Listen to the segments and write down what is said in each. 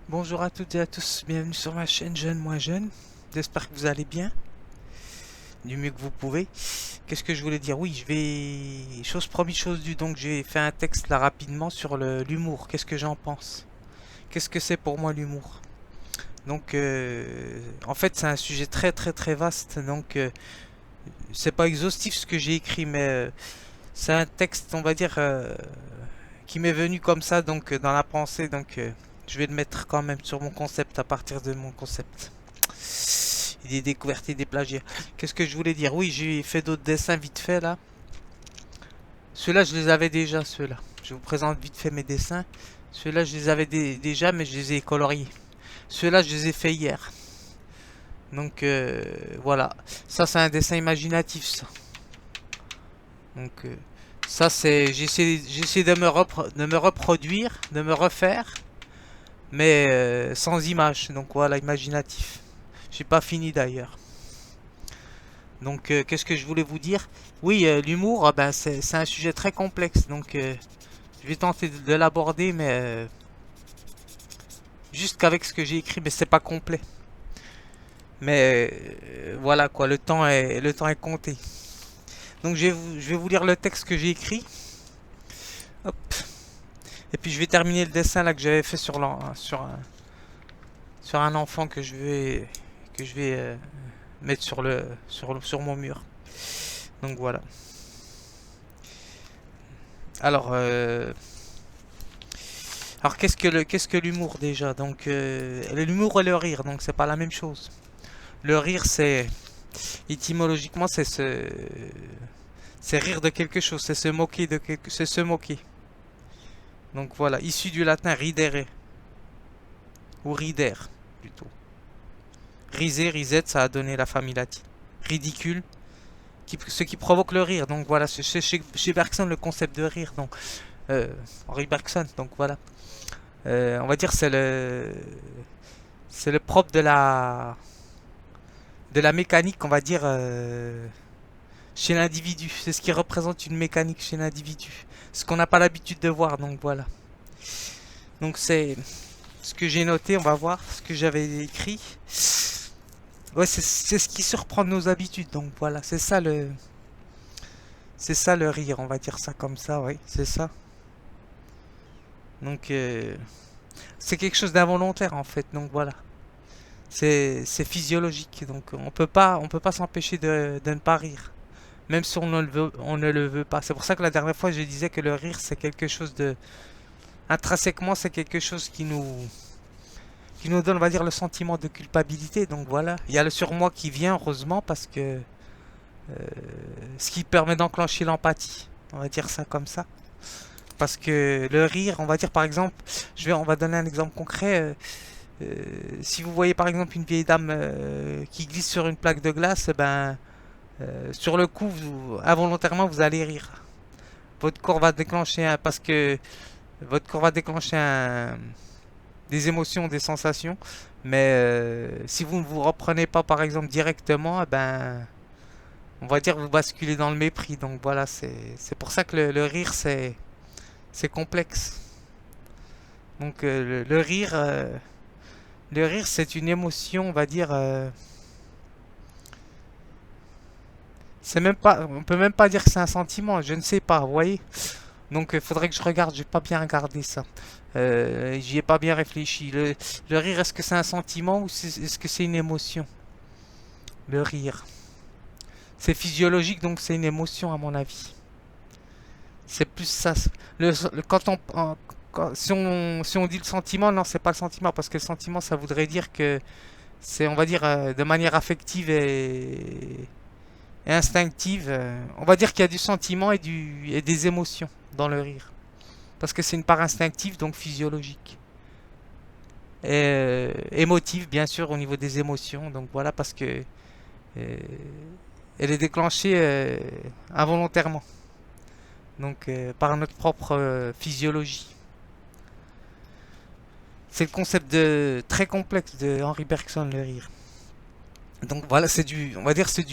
Bonjour à toutes et à tous, bienvenue sur ma chaîne Jeune Moins Jeune. J'espère que vous allez bien, du mieux que vous pouvez. Qu'est-ce que je voulais dire? Oui, je vais... Chose promise, chose due, donc j'ai fait un texte là rapidement sur l'humour. Qu'est-ce que j'en pense? Qu'est-ce que c'est pour moi l'humour? Donc, en fait, c'est un sujet très très très vaste, donc c'est pas exhaustif ce que j'ai écrit, mais c'est un texte, on va dire, qui m'est venu comme ça, donc dans la pensée, donc je vais le mettre quand même sur mon concept à partir de mon concept. Des découvertes et des plagiats. Qu'est-ce que je voulais dire? Oui, j'ai fait d'autres dessins vite fait là. Ceux-là, je les avais déjà, ceux-là. Je vous présente vite fait mes dessins. Ceux-là, je les avais déjà, mais je les ai coloriés. Ceux-là, je les ai fait hier. Donc voilà. Ça, c'est un dessin imaginatif, ça. Donc ça, c'est j'essaie de me reproduire, de me refaire, mais sans image. Donc voilà, imaginatif. J'ai pas fini d'ailleurs. Donc, qu'est-ce que je voulais vous dire? Oui, l'humour, ben, c'est un sujet très complexe. Donc, je vais tenter de l'aborder, mais juste qu'avec ce que j'ai écrit, mais c'est pas complet. Mais voilà quoi, le temps est compté. Donc, je vais vous lire le texte que j'ai écrit. Hop. Et puis, je vais terminer le dessin là que j'avais fait sur un enfant que je vais mettre sur mon mur. Donc voilà. Alors, Alors qu'est-ce que l'humour déjà? Donc l'humour et le rire, donc c'est pas la même chose. Le rire c'est étymologiquement c'est rire de quelque chose, c'est se moquer de quelque c'est se moquer. Donc voilà, issu du latin ridere ou rider plutôt. Riser, risette, ça a donné la famille latine. Ridicule, ce qui provoque le rire. Donc voilà, c'est chez Bergson le concept de rire. Donc Henri Bergson, donc voilà. On va dire c'est le propre de la mécanique, on va dire, chez l'individu. C'est ce qui représente une mécanique chez l'individu. Ce qu'on n'a pas l'habitude de voir, donc voilà. Donc c'est ce que j'ai noté, on va voir ce que j'avais écrit. Ouais, c'est ce qui surprend nos habitudes, donc voilà, c'est ça le rire, on va dire ça comme ça, oui, c'est ça. Donc c'est quelque chose d'involontaire en fait, donc voilà. C'est physiologique, donc on peut pas s'empêcher de ne pas rire. Même si on ne le veut pas. C'est pour ça que la dernière fois je disais que le rire c'est quelque chose de... Intrinsèquement c'est quelque chose qui nous donne on va dire le sentiment de culpabilité. Donc voilà. Il y a le surmoi qui vient heureusement parce que... ce qui permet d'enclencher l'empathie. On va dire ça comme ça. Parce que le rire, on va dire par exemple... On va donner un exemple concret. Si vous voyez par exemple une vieille dame qui glisse sur une plaque de glace, ben... sur le coup, involontairement, vous allez rire. Votre corps va déclencher parce que votre corps va déclencher des émotions, des sensations. Mais si vous ne vous reprenez pas, par exemple, directement, eh ben, on va dire que vous basculez dans le mépris. Donc voilà, c'est pour ça que le rire, c'est complexe. Donc le rire, c'est une émotion, on va dire. C'est même pas, on peut même pas dire que c'est un sentiment. Je ne sais pas, vous voyez. Donc il faudrait que je regarde, j'ai pas bien regardé ça. J'y ai pas bien réfléchi. Le rire, est-ce que c'est un sentiment ou est-ce que c'est une émotion? Le rire. C'est physiologique, donc c'est une émotion à mon avis. C'est plus ça. Quand si on dit le sentiment, non, c'est pas le sentiment, parce que le sentiment, ça voudrait dire que c'est, on va dire, de manière affective et instinctive. On va dire qu'il y a du sentiment et des émotions dans le rire. Parce que c'est une part instinctive, donc physiologique. Et, émotive, bien sûr, au niveau des émotions. Donc voilà, parce que euh, elle est déclenchée involontairement. Donc par notre propre physiologie. C'est le concept très complexe de Henri Bergson, le rire. Donc voilà, on va dire, c'est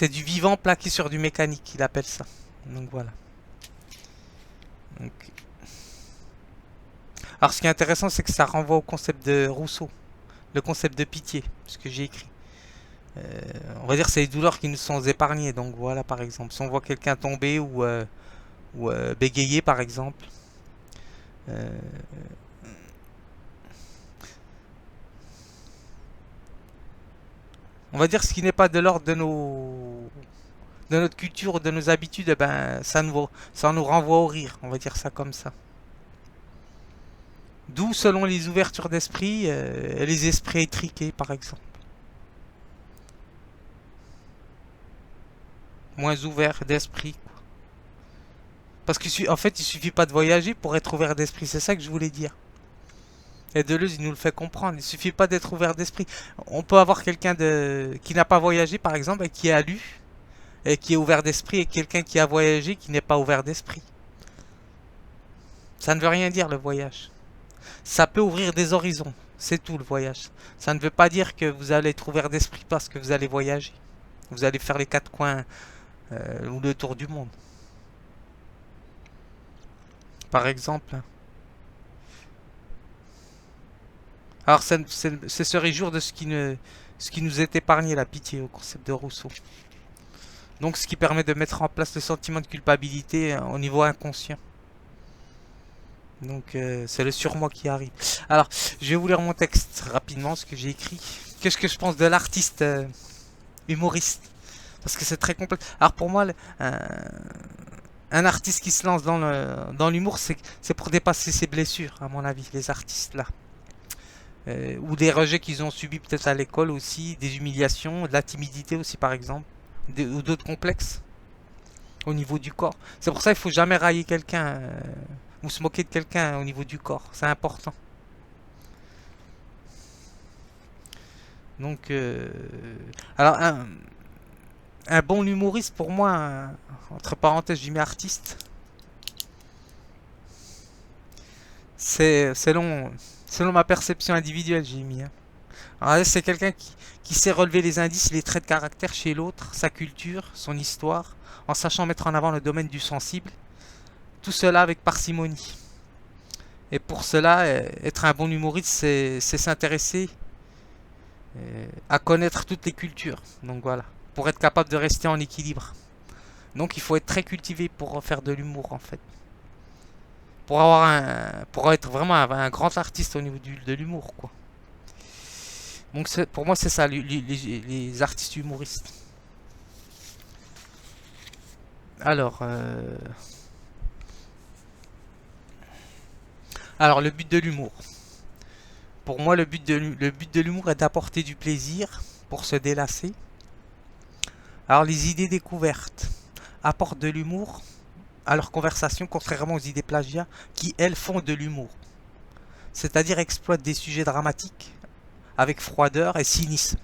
du vivant plaqué sur du mécanique, il appelle ça. Donc voilà. Donc, Alors ce qui est intéressant, c'est que ça renvoie au concept de Rousseau, le concept de pitié, ce que j'ai écrit. On va dire que c'est les douleurs qui nous sont épargnées. Donc voilà, par exemple, si on voit quelqu'un tomber ou bégayer, par exemple, euh, on va dire ce qui n'est pas de l'ordre de notre culture, de nos habitudes, eh ben ça nous renvoie au rire. On va dire ça comme ça. D'où, selon les ouvertures d'esprit, les esprits étriqués, par exemple. Moins ouverts d'esprit. Parce qu'en fait, il suffit pas de voyager pour être ouvert d'esprit. C'est ça que je voulais dire. Et Deleuze, il nous le fait comprendre. Il suffit pas d'être ouvert d'esprit. On peut avoir quelqu'un qui n'a pas voyagé, par exemple, et qui a lu, et qui est ouvert d'esprit, et quelqu'un qui a voyagé, qui n'est pas ouvert d'esprit. Ça ne veut rien dire, le voyage. Ça peut ouvrir des horizons. C'est tout, le voyage. Ça ne veut pas dire que vous allez être ouvert d'esprit parce que vous allez voyager. Vous allez faire les quatre coins ou le tour du monde. Par exemple. Alors, c'est se réjouir de ce qui nous est épargné, la pitié, au concept de Rousseau. Donc, ce qui permet de mettre en place le sentiment de culpabilité au niveau inconscient. Donc, c'est le surmoi qui arrive. Alors, je vais vous lire mon texte rapidement, ce que j'ai écrit. Qu'est-ce que je pense de l'artiste humoriste? Parce que c'est très complexe. Alors, pour moi, un artiste qui se lance dans l'humour, c'est pour dépasser ses blessures, à mon avis, les artistes là. Ou des rejets qu'ils ont subis peut-être à l'école aussi, des humiliations, de la timidité aussi par exemple, ou d'autres complexes au niveau du corps. C'est pour ça qu'il faut jamais railler quelqu'un ou se moquer de quelqu'un au niveau du corps, c'est important. Donc, alors un bon humoriste pour moi, entre parenthèses, j'y mets artiste, c'est selon ma perception individuelle, j'ai mis. Hein. Alors là, c'est quelqu'un qui sait relever les indices, les traits de caractère chez l'autre, sa culture, son histoire, en sachant mettre en avant le domaine du sensible. Tout cela avec parcimonie. Et pour cela, être un bon humoriste, c'est s'intéresser à connaître toutes les cultures. Donc voilà, pour être capable de rester en équilibre. Donc il faut être très cultivé pour faire de l'humour en fait. Pour être vraiment un grand artiste au niveau de l'humour quoi. Donc pour moi c'est ça les artistes humoristes. Alors alors le but de l'humour. Pour moi le but de l'humour est d'apporter du plaisir pour se délasser. Alors les idées découvertes apportent de l'humour à leur conversation contrairement aux idées plagiat qui elles font de l'humour. C'est-à-dire exploitent des sujets dramatiques avec froideur et cynisme.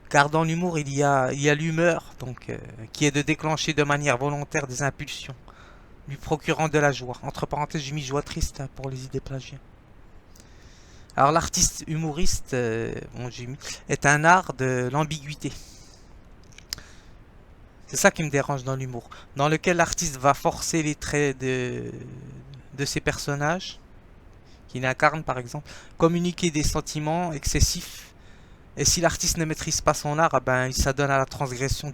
Car dans l'humour, il y a l'humeur, donc qui est de déclencher de manière volontaire des impulsions, lui procurant de la joie. Entre parenthèses, j'ai mis joie triste hein, pour les idées plagiat. Alors l'artiste humoriste, bon, j'ai mis, est un art de l'ambiguïté. C'est ça qui me dérange dans l'humour, dans lequel l'artiste va forcer les traits de ses personnages, qu'il incarne par exemple, communiquer des sentiments excessifs. Et si l'artiste ne maîtrise pas son art, ben, il s'adonne à la transgression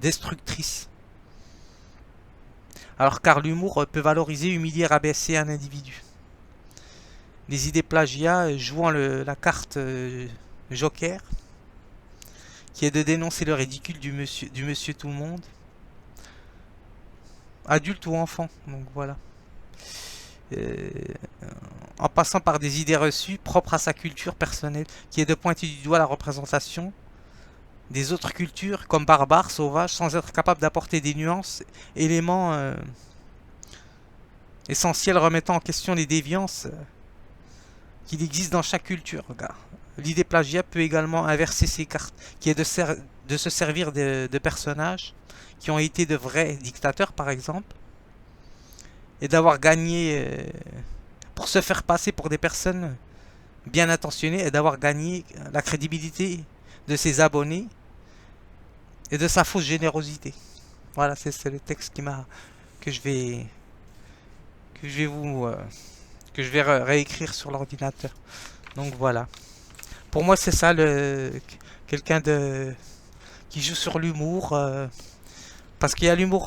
destructrice. Alors car l'humour peut valoriser, humilier, rabaisser un individu. Les idées plagiat jouant la carte Joker, qui est de dénoncer le ridicule du monsieur tout le monde, adulte ou enfant, donc voilà. Euh, en passant par des idées reçues propres à sa culture personnelle, qui est de pointer du doigt la représentation des autres cultures comme barbares, sauvages, sans être capable d'apporter des nuances, éléments essentiels remettant en question les déviances qu'il existe dans chaque culture. L'idée plagiat peut également inverser ses cartes, qui est de se servir de personnages qui ont été de vrais dictateurs, par exemple, et d'avoir gagné, pour se faire passer pour des personnes bien intentionnées, et d'avoir gagné la crédibilité de ses abonnés et de sa fausse générosité. Voilà, c'est le texte qui m'a que je vais que je vais vous que je vais réécrire sur l'ordinateur. Donc voilà. Pour moi, c'est ça le quelqu'un de qui joue sur l'humour parce qu'il y a l'humour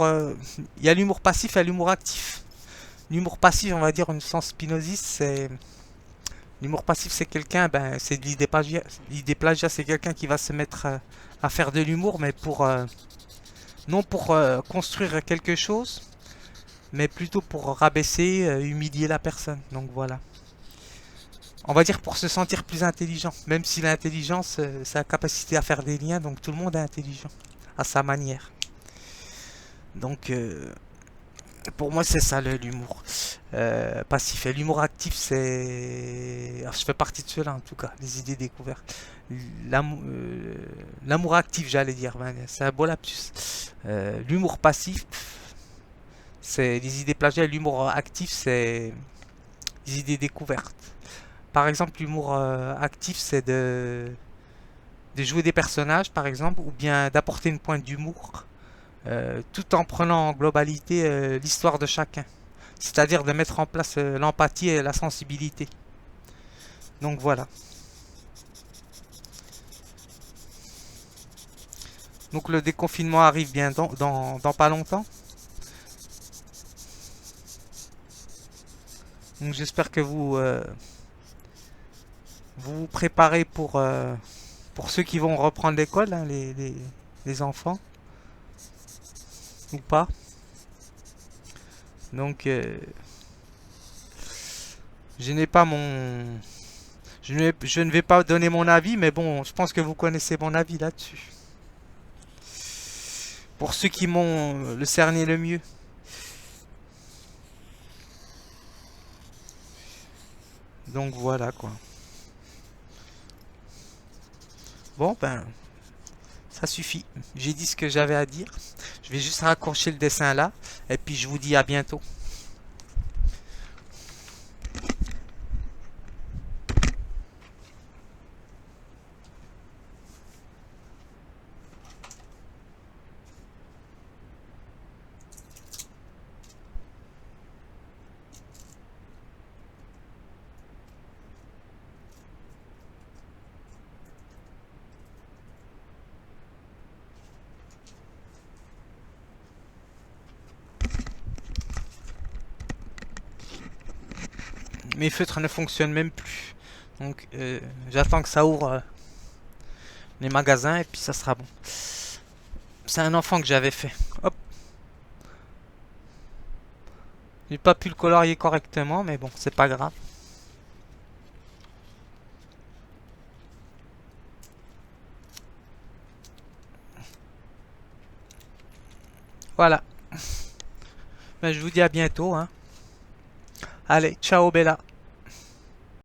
passif et l'humour actif. L'humour passif, on va dire une sens Spinoziste, c'est l'humour passif, c'est quelqu'un, ben, c'est de l'idée plagiat. L'idée plagiat, c'est quelqu'un qui va se mettre à faire de l'humour, mais pour non pour construire quelque chose, mais plutôt pour rabaisser, humilier la personne. Donc voilà. On va dire pour se sentir plus intelligent, même si l'intelligence, c'est la capacité à faire des liens, donc tout le monde est intelligent à sa manière. Donc pour moi, c'est ça l'humour passif. Et l'humour actif, c'est. Alors, je fais partie de ceux-là, en tout cas, les idées découvertes. L'amour actif, j'allais dire, ben, c'est un beau lapsus. L'humour passif, c'est les idées plagiat. L'humour actif, c'est les idées découvertes. Par exemple, l'humour actif, c'est de jouer des personnages, par exemple, ou bien d'apporter une pointe d'humour, tout en prenant en globalité l'histoire de chacun. C'est-à-dire de mettre en place l'empathie et la sensibilité. Donc voilà. Donc le déconfinement arrive bien dans pas longtemps. Donc j'espère que vous vous préparez pour ceux qui vont reprendre l'école, hein, les enfants, ou pas. Donc je n'ai pas mon... je ne vais pas donner mon avis, mais bon, je pense que vous connaissez mon avis là-dessus. Pour ceux qui m'ont le cerné le mieux. Donc voilà quoi. Bon ben, ça suffit. J'ai dit ce que j'avais à dire. Je vais juste raccrocher le dessin là. Et puis je vous dis à bientôt. Mes feutres ne fonctionnent même plus. Donc j'attends que ça ouvre les magasins et puis ça sera bon. C'est un enfant que j'avais fait. Hop. J'ai pas pu le colorier correctement, mais bon, c'est pas grave. Voilà. Ben, je vous dis à bientôt, hein. Allez, ciao Bella.